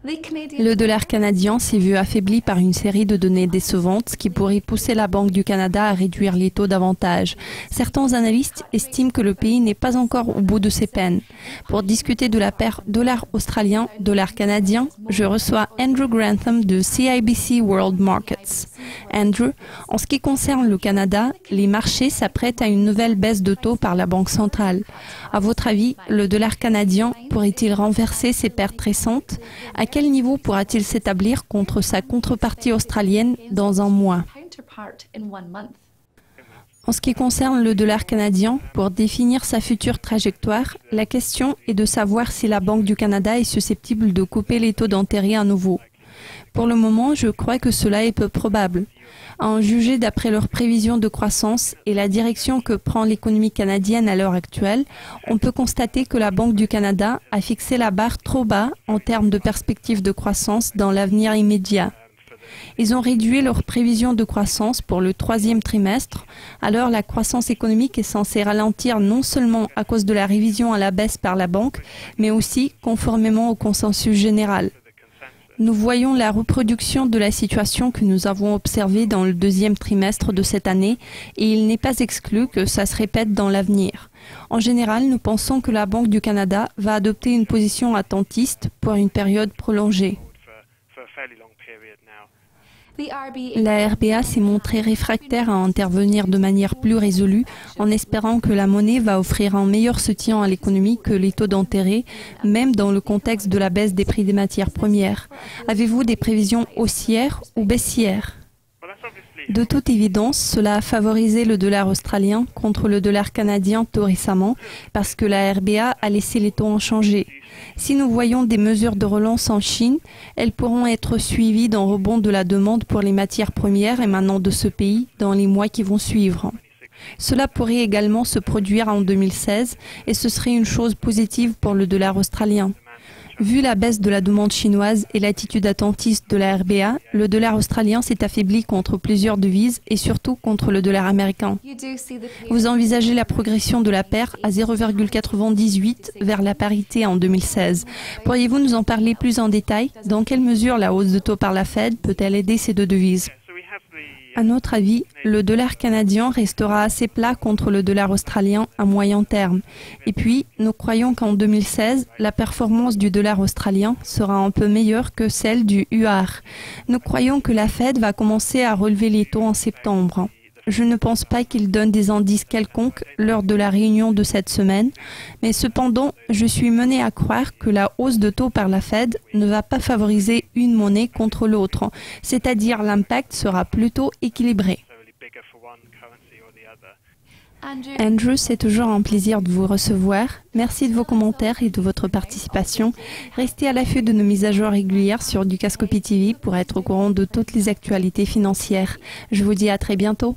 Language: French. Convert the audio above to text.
Le dollar canadien s'est vu affaibli par une série de données décevantes, ce qui pourrait pousser la Banque du Canada à réduire les taux davantage. Certains analystes estiment que le pays n'est pas encore au bout de ses peines. Pour discuter de la paire dollar australien, dollar canadien, je reçois Andrew Grantham de CIBC World Markets. Andrew, en ce qui concerne le Canada, les marchés s'apprêtent à une nouvelle baisse de taux par la Banque centrale. À votre avis, le dollar canadien pourrait-il renverser ses pertes récentes? À quel niveau pourra-t-il s'établir contre sa contrepartie australienne dans un mois? En ce qui concerne le dollar canadien, pour définir sa future trajectoire, la question est de savoir si la Banque du Canada est susceptible de couper les taux d'intérêt à nouveau. Pour le moment, je crois que cela est peu probable. À en juger d'après leurs prévisions de croissance et la direction que prend l'économie canadienne à l'heure actuelle, on peut constater que la Banque du Canada a fixé la barre trop bas en termes de perspectives de croissance dans l'avenir immédiat. Ils ont réduit leurs prévisions de croissance pour le troisième trimestre, alors la croissance économique est censée ralentir non seulement à cause de la révision à la baisse par la banque, mais aussi conformément au consensus général. Nous voyons la reproduction de la situation que nous avons observée dans le deuxième trimestre de cette année et il n'est pas exclu que ça se répète dans l'avenir. En général, nous pensons que la Banque du Canada va adopter une position attentiste pour une période prolongée. La RBA s'est montrée réfractaire à intervenir de manière plus résolue en espérant que la monnaie va offrir un meilleur soutien à l'économie que les taux d'intérêt, même dans le contexte de la baisse des prix des matières premières. Avez-vous des prévisions haussières ou baissières? De toute évidence, cela a favorisé le dollar australien contre le dollar canadien tout récemment parce que la RBA a laissé les taux inchangés. Si nous voyons des mesures de relance en Chine, elles pourront être suivies d'un rebond de la demande pour les matières premières émanant de ce pays dans les mois qui vont suivre. Cela pourrait également se produire en 2016 et ce serait une chose positive pour le dollar australien. Vu la baisse de la demande chinoise et l'attitude attentiste de la RBA, le dollar australien s'est affaibli contre plusieurs devises et surtout contre le dollar américain. Vous envisagez la progression de la paire à 0,98 vers la parité en 2016. Pourriez-vous nous en parler plus en détail? Dans quelle mesure la hausse de taux par la Fed peut-elle aider ces deux devises? À notre avis, le dollar canadien restera assez plat contre le dollar australien à moyen terme. Et puis, nous croyons qu'en 2016, la performance du dollar australien sera un peu meilleure que celle du UAR. Nous croyons que la Fed va commencer à relever les taux en septembre. Je ne pense pas qu'il donne des indices quelconques lors de la réunion de cette semaine, mais cependant, je suis menée à croire que la hausse de taux par la Fed ne va pas favoriser une monnaie contre l'autre, c'est-à-dire l'impact sera plutôt équilibré. Andrew, c'est toujours un plaisir de vous recevoir. Merci de vos commentaires et de votre participation. Restez à l'affût de nos mises à jour régulières sur Dukascopy TV pour être au courant de toutes les actualités financières. Je vous dis à très bientôt.